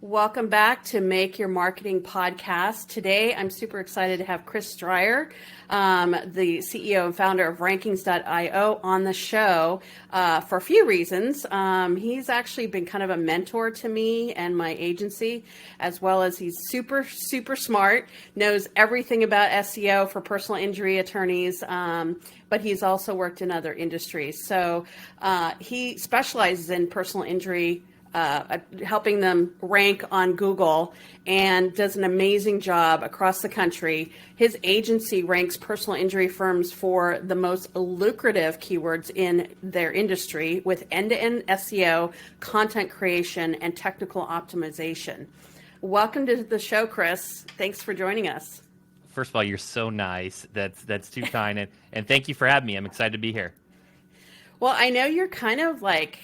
Welcome back to Make Your Marketing Podcast. Today, I'm super excited to have Chris Dreyer, the CEO and founder of Rankings.io, on the show for a few reasons. He's actually been kind of a mentor to me and my agency, as well as he's super, super smart, knows everything about SEO for personal injury attorneys, but he's also worked in other industries. So he specializes in personal injury, helping them rank on Google, and does an amazing job across the country. His agency ranks personal injury firms for the most lucrative keywords in their industry with end-to-end SEO, content creation, and technical optimization. Welcome to the show, Chris. Thanks for joining us. First of all, you're so nice. That's too kind, and thank you for having me. I'm excited to be here. Well, I know you're kind of like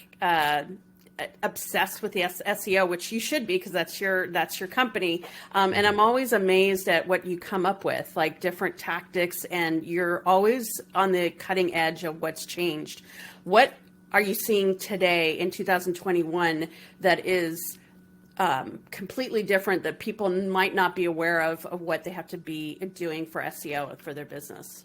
obsessed with the SEO, which you should be because that's your company. And I'm always amazed at what you come up with, like different tactics, and you're always on the cutting edge of what's changed. What are you seeing today in 2021 that is completely different, that people might not be aware of what they have to be doing for SEO for their business?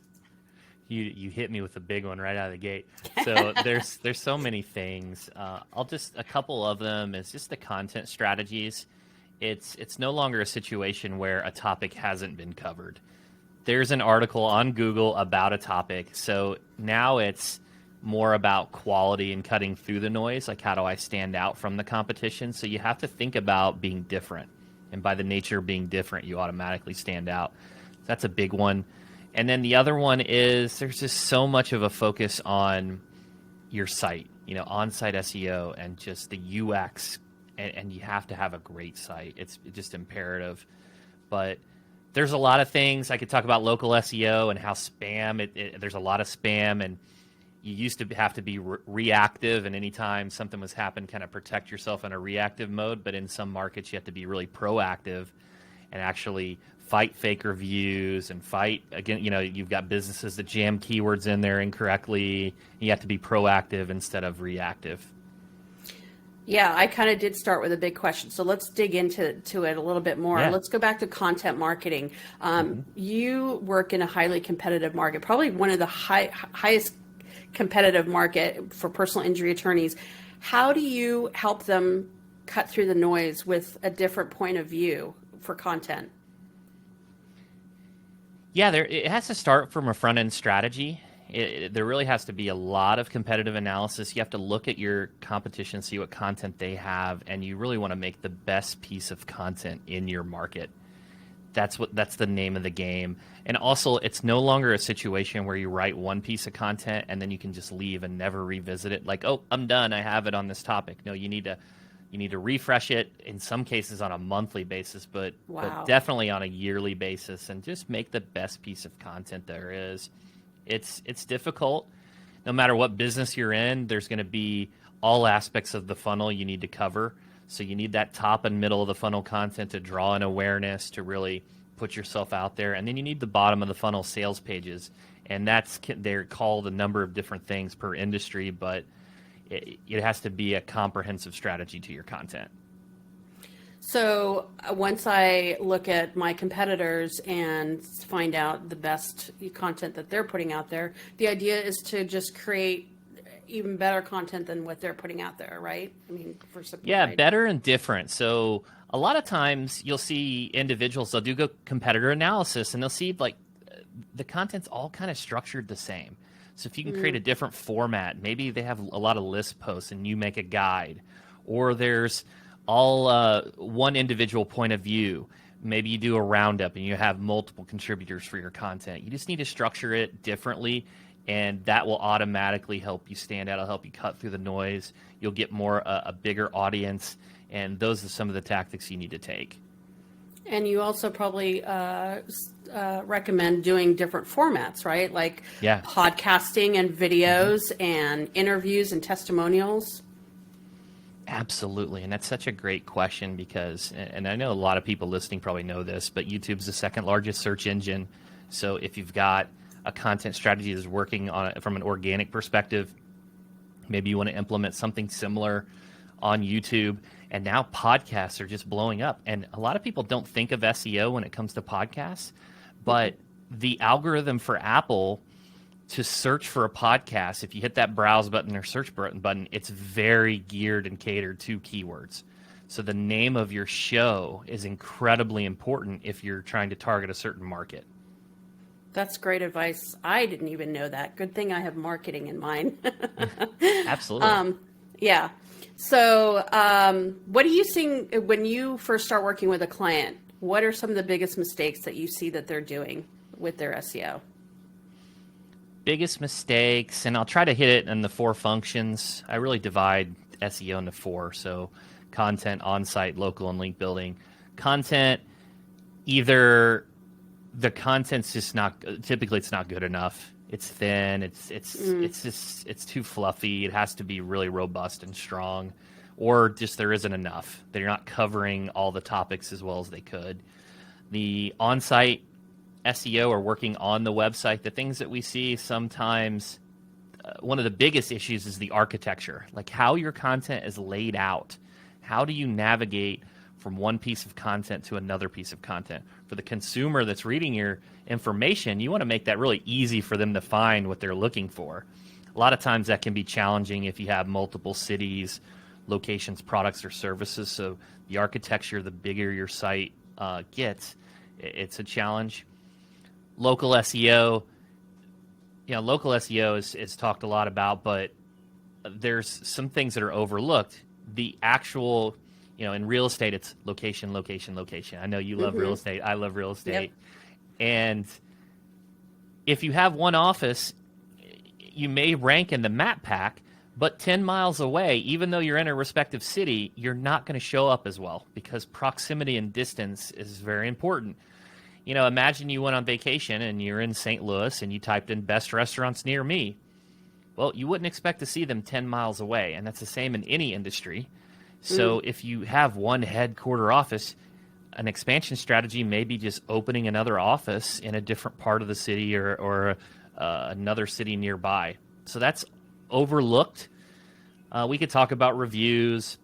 You hit me with a big one right out of the gate. So there's so many things. A couple of them is just the content strategies. It's no longer a situation where a topic hasn't been covered. There's an article on Google about a topic. So now it's more about quality and cutting through the noise. Like, how do I stand out from the competition? So you have to think about being different. And by the nature of being different, you automatically stand out. That's a big one. And then the other one is there's just so much of a focus on your site, on-site SEO and just the UX, and you have to have a great site. It's just imperative. But there's a lot of things. I could talk about local SEO and how spam, there's a lot of spam, and you used to have to be reactive, and anytime something was happening, kind of protect yourself in a reactive mode. But in some markets, you have to be really proactive and actually fight fake reviews and fight again. You've got businesses that jam keywords in there incorrectly. You have to be proactive instead of reactive. Yeah, I kind of did start with a big question. So let's dig into it a little bit more. Yeah. Let's go back to content marketing. You work in a highly competitive market, probably one of the highest competitive market for personal injury attorneys. How do you help them cut through the noise with a different point of view for content? Yeah, it has to start from a front-end strategy. There really has to be a lot of competitive analysis. You have to look at your competition, see what content they have, and you really want to make the best piece of content in your market. That's the name of the game. And also, it's no longer a situation where you write one piece of content and then you can just leave and never revisit it. Like, oh, I'm done. I have it on this topic. No, you need to refresh it, in some cases on a monthly basis, but definitely on a yearly basis, and just make the best piece of content there is. It's difficult. No matter what business you're in, there's going to be all aspects of the funnel you need to cover. So you need that top and middle of the funnel content to draw an awareness, to really put yourself out there. And then you need the bottom of the funnel sales pages. And they're called a number of different things per industry, but it has to be a comprehensive strategy to your content. So once I look at my competitors and find out the best content that they're putting out there, the idea is to just create even better content than what they're putting out there, right? I mean, better and different. So a lot of times you'll see individuals, they'll do competitor analysis, and they'll see like the content's all kind of structured the same. So if you can create a different format, maybe they have a lot of list posts and you make a guide, or there's all one individual point of view. Maybe you do a roundup and you have multiple contributors for your content. You just need to structure it differently, and that will automatically help you stand out. It'll help you cut through the noise. You'll get a bigger audience, and those are some of the tactics you need to take. And you also probably recommend doing different formats, right? Like podcasting and videos and interviews and testimonials. Absolutely. And that's such a great question because, and I know a lot of people listening probably know this, but YouTube's the second largest search engine. So if you've got a content strategy that's working on it from an organic perspective, maybe you want to implement something similar on YouTube, and now podcasts are just blowing up. And a lot of people don't think of SEO when it comes to podcasts, but the algorithm for Apple to search for a podcast, if you hit that browse button or search button, it's very geared and catered to keywords. So the name of your show is incredibly important if you're trying to target a certain market. That's great advice. I didn't even know that. Good thing I have marketing in mind. Absolutely. Yeah. So what are you seeing when you first start working with a client? What are some of the biggest mistakes that you see that they're doing with their SEO? Biggest mistakes, and I'll try to hit it in the 4 functions. I really divide SEO into 4. So content, on-site, local, and link building. Content, either the content's just not, typically it's not good enough. It's thin, it's too fluffy. It has to be really robust and strong, or just there isn't enough. They're not covering all the topics as well as they could. The on-site SEO or working on the website, the things that we see sometimes, one of the biggest issues is the architecture, like how your content is laid out. How do you navigate from one piece of content to another piece of content? For the consumer that's reading your information, you want to make that really easy for them to find what they're looking for. A lot of times that can be challenging if you have multiple cities, locations, products, or services. So the architecture, the bigger your site gets, it's a challenge. Local SEO, local SEO is talked a lot about, but there's some things that are overlooked. The actual, in real estate, it's location, location, location. I know you love real estate. I love real estate. Yep. And if you have one office, you may rank in the map pack, but 10 miles away, even though you're in a respective city, you're not going to show up as well because proximity and distance is very important. Imagine you went on vacation and you're in St. Louis and you typed in best restaurants near me. Well, you wouldn't expect to see them 10 miles away, and that's the same in any industry. So if you have one headquarter office, an expansion strategy may be just opening another office in a different part of the city or another city nearby. So that's overlooked. We could talk about reviews.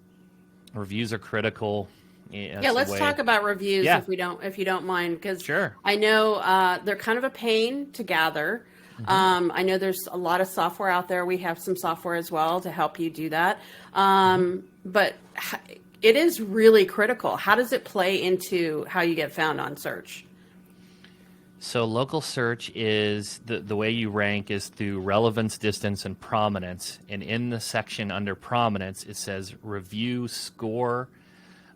Reviews are critical. Yeah, let's talk about reviews if you don't mind, because sure. I know they're kind of a pain to gather. I know there's a lot of software out there. We have some software as well to help you do that. But it is really critical. How does it play into how you get found on search? So local search is the way you rank is through relevance, distance, and prominence. And in the section under prominence, it says review score.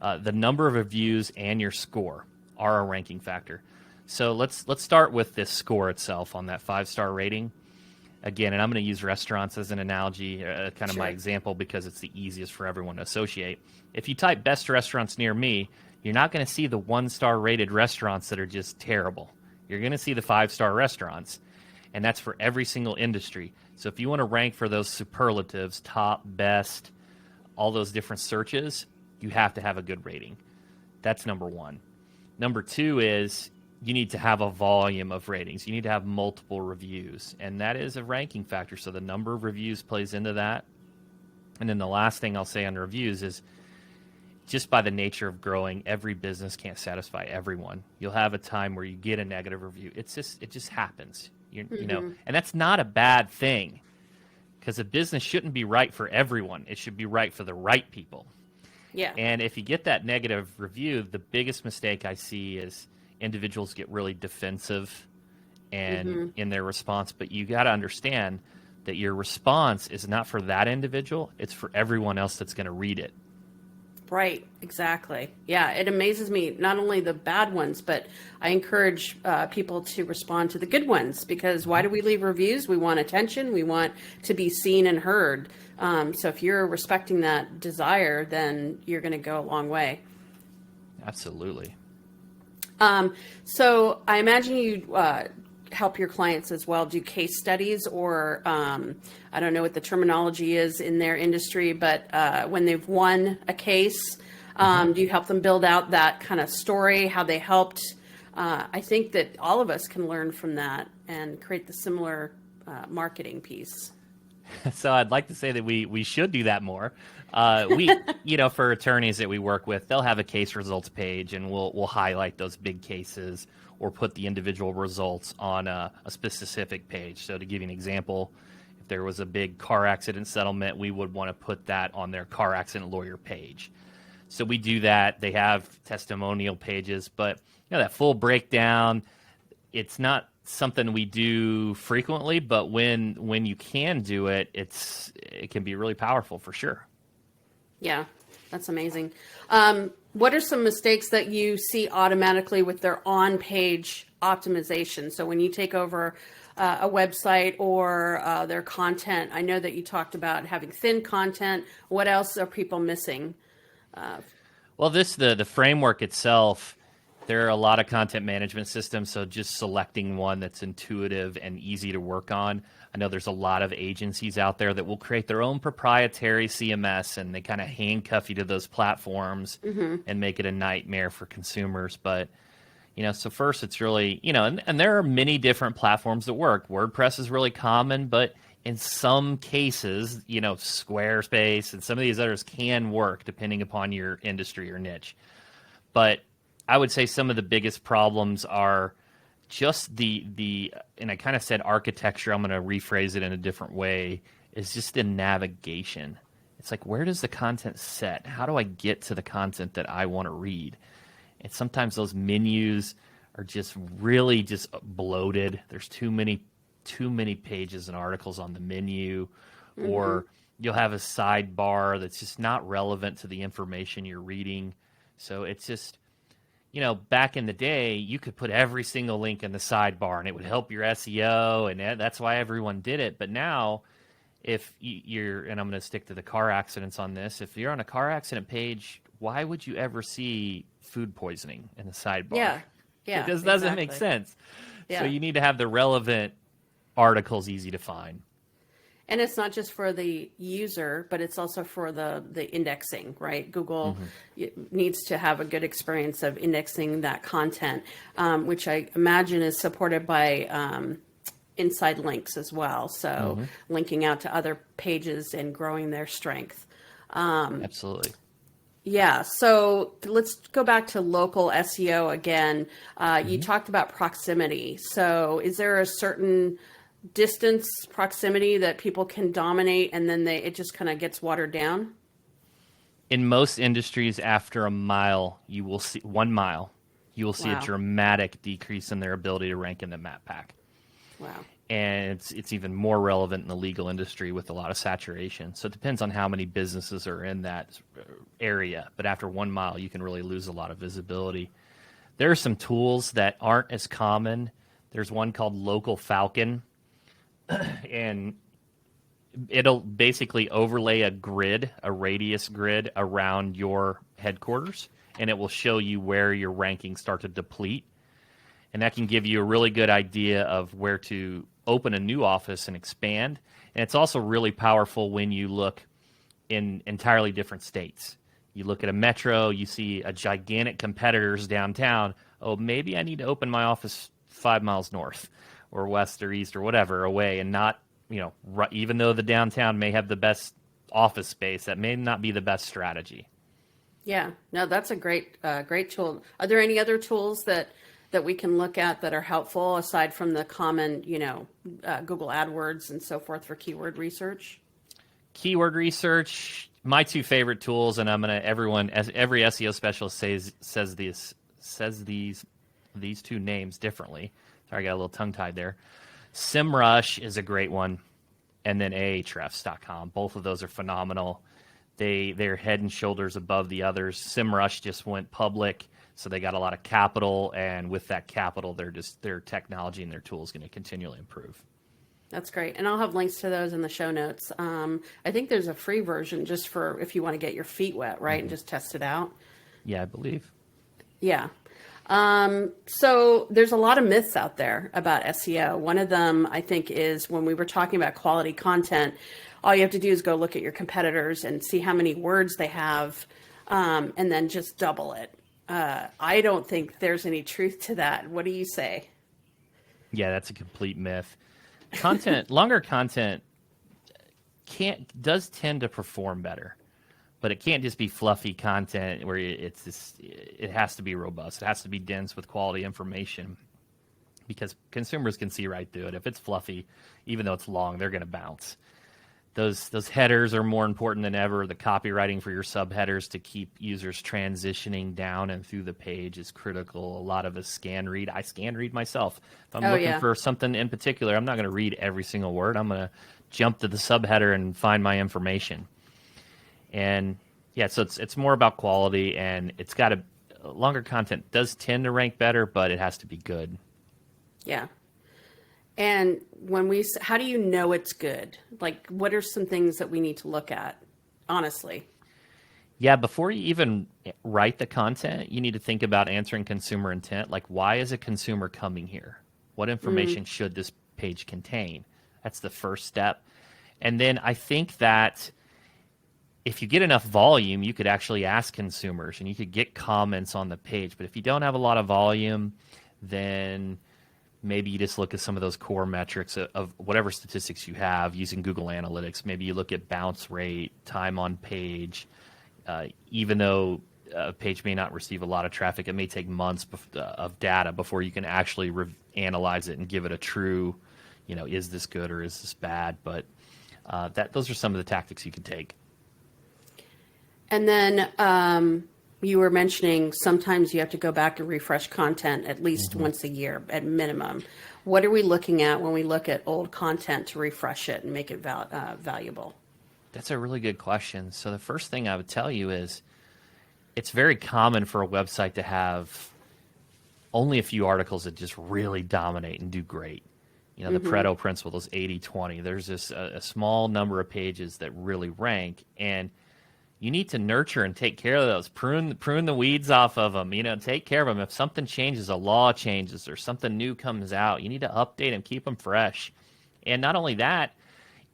The number of reviews and your score are a ranking factor. So let's start with this score itself on that 5-star rating. Again, and I'm going to use restaurants as an analogy, kind of my example, because it's the easiest for everyone to associate. If you type best restaurants near me, you're not going to see the 1-star rated restaurants that are just terrible. You're going to see the 5-star restaurants, and that's for every single industry. So if you want to rank for those superlatives, top, best, all those different searches, you have to have a good rating. That's number one. Number two is you need to have a volume of ratings. You need to have multiple reviews, and that is a ranking factor. So the number of reviews plays into that. And then the last thing I'll say on reviews is just by the nature of growing, every business can't satisfy everyone. You'll have a time where you get a negative review. It just happens, you know, and that's not a bad thing because a business shouldn't be right for everyone. It should be right for the right people. Yeah. And if you get that negative review, the biggest mistake I see is individuals get really defensive and in their response. But you got to understand that your response is not for that individual. It's for everyone else that's going to read it. Right. Exactly. Yeah. It amazes me, not only the bad ones, but I encourage people to respond to the good ones, because why do we leave reviews? We want attention. We want to be seen and heard. So if you're respecting that desire, then you're going to go a long way. Absolutely. So I imagine you help your clients as well do case studies, or I don't know what the terminology is in their industry, but when they've won a case, do you help them build out that kind of story, how they helped? I think that all of us can learn from that and create the similar marketing piece. So I'd like to say that we should do that more. For attorneys that we work with, they'll have a case results page, and we'll highlight those big cases or put the individual results on a specific page. So to give you an example, if there was a big car accident settlement, we would want to put that on their car accident lawyer page. So we do that. They have testimonial pages, but that full breakdown, it's not something we do frequently, but when you can do it, it can be really powerful for sure. Yeah, that's amazing. What are some mistakes that you see automatically with their on-page optimization? So when you take over a website or their content, I know that you talked about having thin content. What else are people missing? Well, the framework itself, there are a lot of content management systems, so just selecting one that's intuitive and easy to work on. I know there's a lot of agencies out there that will create their own proprietary CMS, and they kind of handcuff you to those platforms and make it a nightmare for consumers. But, so first it's really, and there are many different platforms that work. WordPress is really common, but in some cases, Squarespace and some of these others can work depending upon your industry or niche. But I would say some of the biggest problems are just and I kind of said architecture, I'm going to rephrase it in a different way, is just the navigation. It's like, where does the content set? How do I get to the content that I want to read? And sometimes those menus are just really just bloated. There's too many pages and articles on the menu, or you'll have a sidebar that's just not relevant to the information you're reading. So it's just, back in the day, you could put every single link in the sidebar and it would help your SEO, and that's why everyone did it. But now, if you're, and I'm going to stick to the car accidents on this, if you're on a car accident page, why would you ever see food poisoning in the sidebar? Yeah, it just doesn't make sense. Yeah. So you need to have the relevant articles easy to find. And it's not just for the user, but it's also for the indexing, right? Google needs to have a good experience of indexing that content, which I imagine is supported by inside links as well. So linking out to other pages and growing their strength. Absolutely. Yeah. So let's go back to local SEO again. You talked about proximity. So is there a certain distance, proximity that people can dominate, and then it just kind of gets watered down? In most industries, after 1 mile, you will see 1 mile. You will see a dramatic decrease in their ability to rank in the map pack. Wow. And it's even more relevant in the legal industry with a lot of saturation. So it depends on how many businesses are in that area. But after 1 mile, you can really lose a lot of visibility. There are some tools that aren't as common. There's one called Local Falcon, and it'll basically overlay a radius grid around your headquarters, and it will show you where your rankings start to deplete. And that can give you a really good idea of where to open a new office and expand. And it's also really powerful when you look in entirely different states. You look at a metro, you see a gigantic competitors downtown. Oh, maybe I need to open my office 5 miles north or west or east or whatever away, and not, even though the downtown may have the best office space, that may not be the best strategy. Yeah, no, that's a great tool. Are there any other tools that we can look at that are helpful aside from the common, Google AdWords and so forth for keyword research? Keyword research, my two favorite tools, and every SEO specialist says these two names differently. Sorry, I got a little tongue-tied there. SEMrush is a great one, and then Ahrefs.com. Both of those are phenomenal. They're head and shoulders above the others. SEMrush just went public, so they got a lot of capital, and with that capital, their technology and their tools going to continually improve. That's great, and I'll have links to those in the show notes. I think there's a free version just for if you want to get your feet wet, right, and just test it out. Yeah, I believe. Yeah. So there's a lot of myths out there about SEO. One of them, I think, is when we were talking about quality content, all you have to do is go look at your competitors and see how many words they have, and then just double it. I don't think there's any truth to that. What do you say? Yeah, that's a complete myth. Longer content does tend to perform better, but it can't just be fluffy content where it has to be robust. It has to be dense with quality information, because consumers can see right through it. If it's fluffy, even though it's long, they're going to bounce. Those headers are more important than ever. The copywriting for your subheaders to keep users transitioning down and through the page is critical. A lot of us scan read. I scan read myself. If I'm looking for something in particular, I'm not going to read every single word. I'm going to jump to the subheader and find my information. And yeah, so it's more about quality, and it's got longer content does tend to rank better, but it has to be good. Yeah. And how do you know it's good? Like, what are some things that we need to look at, honestly? Yeah, before you even write the content, you need to think about answering consumer intent. Like, why is a consumer coming here? What information should this page contain? That's the first step. And then I think that if you get enough volume, you could actually ask consumers and you could get comments on the page. But if you don't have a lot of volume, then maybe you just look at some of those core metrics of whatever statistics you have using Google Analytics. Maybe you look at bounce rate, time on page. Even though a page may not receive a lot of traffic, it may take months of data before you can actually analyze it and give it a true, is this good or is this bad? But those are some of the tactics you can take. And then you were mentioning sometimes you have to go back and refresh content at least once a year at minimum. What are we looking at when we look at old content to refresh it and make it valuable? That's a really good question. So the first thing I would tell you is it's very common for a website to have only a few articles that just really dominate and do great. The Pareto principle, those 80-20. There's just a small number of pages that really rank, and you need to nurture and take care of those. Prune the weeds off of them. Take care of them. If something changes, a law changes, or something new comes out, you need to update them, keep them fresh. And not only that,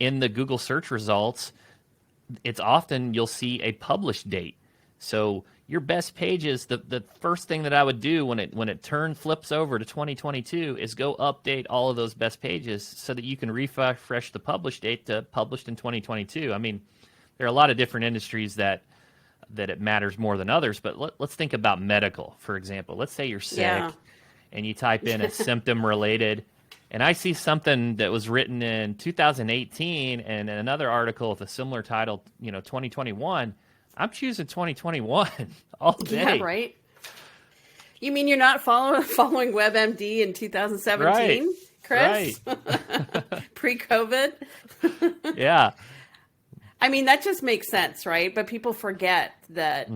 in the Google search results, it's often you'll see a published date. So your best pages, the first thing that I would do when it flips over to 2022 is go update all of those best pages so that you can refresh the published date to published in 2022. I mean, there are a lot of different industries that it matters more than others, but let's think about medical, for example. Let's say you're sick and you type in a symptom related, and I see something that was written in 2018 and another article with a similar title, 2021. I'm choosing 2021 all day. Yeah, right. You mean you're not following WebMD in 2017, Chris? Right. Pre-COVID? Yeah. I mean, that just makes sense, right? But people forget that,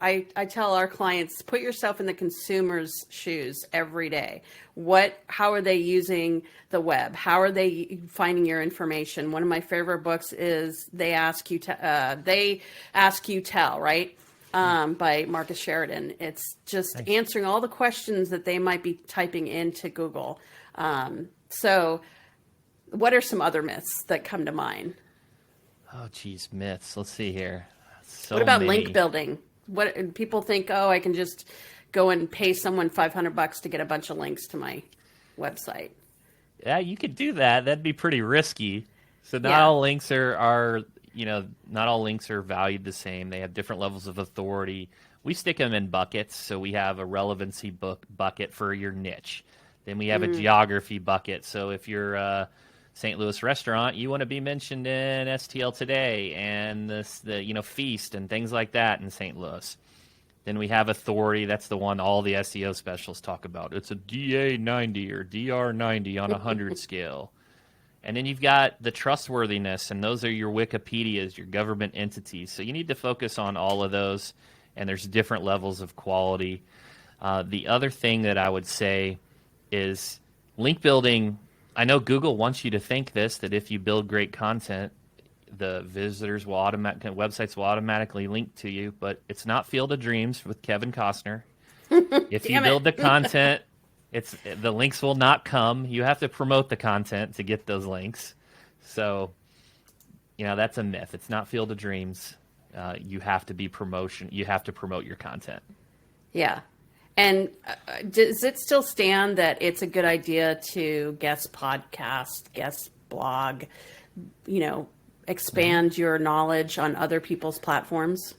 I tell our clients, put yourself in the consumer's shoes every day. How are they using the web? How are they finding your information? One of my favorite books is They Ask You Tell, right? By Marcus Sheridan. It's just answering all the questions that they might be typing into Google. So what are some other myths that come to mind? Oh, geez, myths. Let's see here. What about link building? What people think? Oh, I can just go and pay someone $500 to get a bunch of links to my website. Yeah, you could do that. That'd be pretty risky. So not all links are not all links are valued the same. They have different levels of authority. We stick them in buckets. So we have a relevancy bucket for your niche. Then we have a geography bucket. So if you're St. Louis restaurant, you want to be mentioned in STL Today and the Feast and things like that in St. Louis. Then we have authority. That's the one all the SEO specialists talk about. It's a DA 90 or DR 90 on a 100 scale. And then you've got the trustworthiness, and those are your Wikipedias, your government entities. So you need to focus on all of those, and there's different levels of quality. The other thing that I would say is link building. I know Google wants you to think that if you build great content, the visitors websites will automatically link to you, but it's not Field of Dreams with Kevin Costner. If you build the content, the links will not come. You have to promote the content to get those links. So, that's a myth. It's not Field of Dreams. You have to be promotion. You have to promote your content. Yeah. And does it still stand that it's a good idea to guest podcast, guest blog, expand your knowledge on other people's platforms?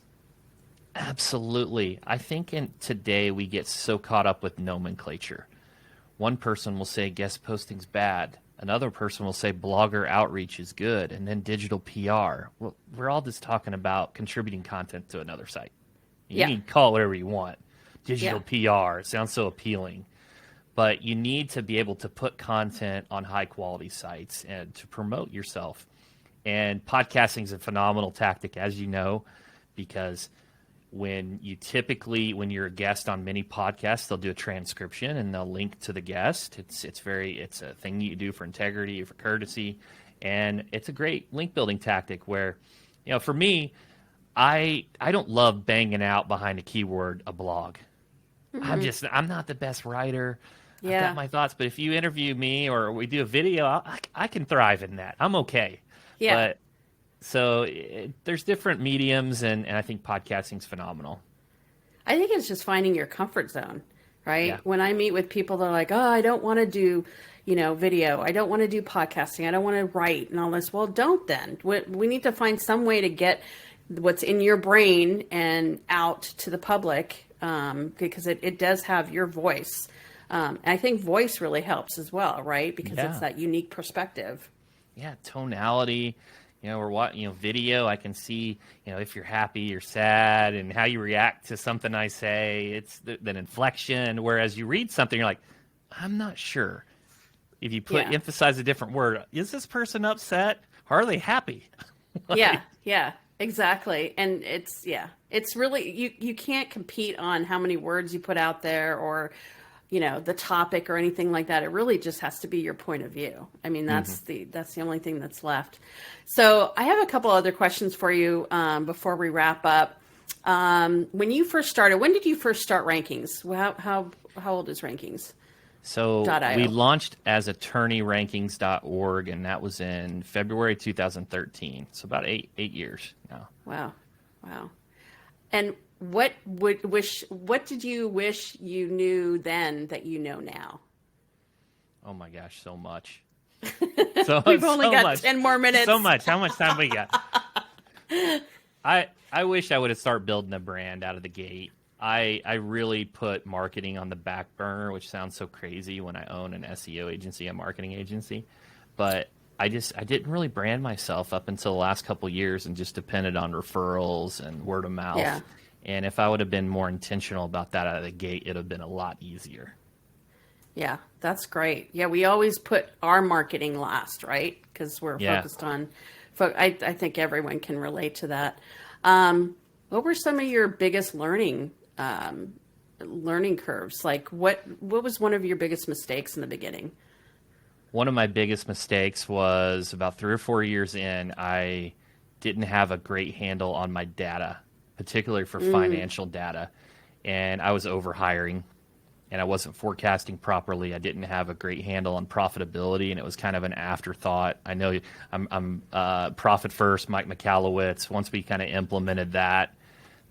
Absolutely. I think today we get so caught up with nomenclature. One person will say guest posting's bad. Another person will say blogger outreach is good, and then digital PR. Well, we're all just talking about contributing content to another site. You can call it whatever you want. Digital PR, it sounds so appealing. But you need to be able to put content on high quality sites and to promote yourself. And podcasting is a phenomenal tactic, as you know, because when you're a guest on many podcasts, they'll do a transcription and they'll link to the guest. It's a thing you do for integrity, for courtesy, and it's a great link building tactic where, for me, I don't love banging out behind a keyword a blog. Mm-hmm. I'm not the best writer. Yeah. I've got my thoughts, but if you interview me or we do a video, I can thrive in that. I'm okay. Yeah. But so there's different mediums, and I think podcasting's phenomenal. I think it's just finding your comfort zone, right? Yeah. When I meet with people, they're like, oh, I don't want to do, video. I don't want to do podcasting. I don't want to write and all this. Well, don't then. We need to find some way to get what's in your brain and out to the public, because it does have your voice. And I think voice really helps as well, right? Because it's that unique perspective. Yeah, tonality. Or what, video, I can see, if you're happy, you're sad, and how you react to something I say. It's that inflection. Whereas you read something, you're like, I'm not sure. If you emphasize a different word, is this person upset? Or are they happy? Yeah, exactly. And it's really, you can't compete on how many words you put out there or, the topic or anything like that. It really just has to be your point of view. I mean, that's the only thing that's left. So I have a couple other questions for you before we wrap up. When did you first start Rankings? How old is Rankings? So we launched as attorneyrankings.org, and that was in February 2013. So about eight years now. Wow. And what did you wish you knew then that you know now? Oh my gosh, so much. We've only got 10 more minutes. So much. How much time we got? I wish I would have started building a brand out of the gate. I really put marketing on the back burner, which sounds so crazy when I own an SEO agency, a marketing agency. But I didn't really brand myself up until the last couple of years and just depended on referrals and word of mouth. Yeah. And if I would have been more intentional about that out of the gate, it would have been a lot easier. Yeah, that's great. Yeah, we always put our marketing last, right? Because we're focused on, I think everyone can relate to that. What were some of your biggest learning curves? Like what was one of your biggest mistakes in the beginning? One of my biggest mistakes was about 3 or 4 years in, I didn't have a great handle on my data, particularly for financial data. And I was overhiring and I wasn't forecasting properly. I didn't have a great handle on profitability, and it was kind of an afterthought. I know I'm Profit First, Mike Michalowicz. Once we kind of implemented that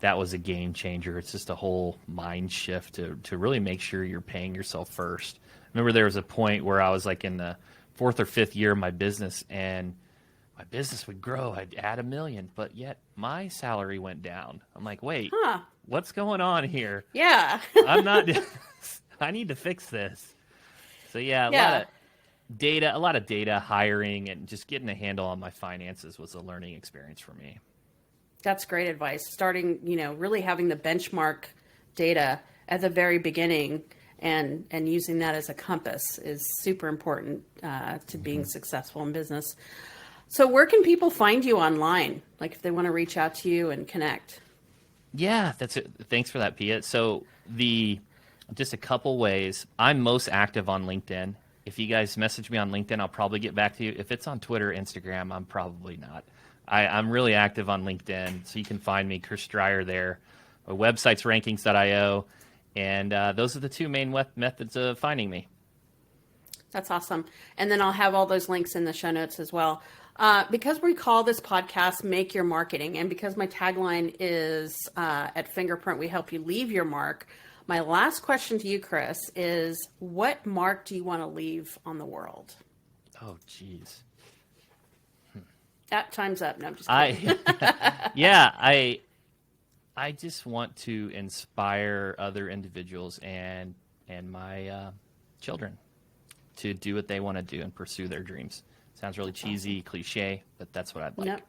was a game changer. It's just a whole mind shift to really make sure you're paying yourself first. Remember, there was a point where I was like in the 4th or 5th year of my business, and my business would grow. I'd add $1 million, but yet my salary went down. I'm like, wait, what's going on here? Yeah. I need to fix this. So a lot of data, hiring, and just getting a handle on my finances was a learning experience for me. That's great advice. Starting, really having the benchmark data at the very beginning and using that as a compass is super important to being successful in business. So where can people find you online? Like if they want to reach out to you and connect? Yeah, that's it. Thanks for that, Pia. So just a couple ways. I'm most active on LinkedIn. If you guys message me on LinkedIn, I'll probably get back to you. If it's on Twitter, Instagram, I'm probably not. I'm really active on LinkedIn, so you can find me, Chris Dreyer, there. My website's rankings.io, and those are the two main methods of finding me. That's awesome. And then I'll have all those links in the show notes as well. Because we call this podcast Make Your Marketing, and because my tagline is at Fingerprint, we help you leave your mark, My last question to you, Chris, is what mark do you want to leave on the world? Oh, geez. Time's up. No, I'm just kidding. I just want to inspire other individuals and my children to do what they want to do and pursue their dreams. Sounds really cheesy, cliche, but that's what I'd like. Nope.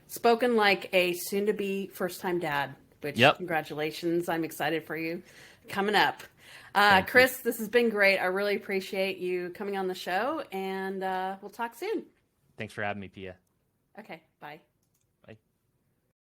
Spoken like a soon-to-be first-time dad, which congratulations. I'm excited for you coming up. Chris, this has been great. I really appreciate you coming on the show, and we'll talk soon. Thanks for having me, Pia. Okay, bye.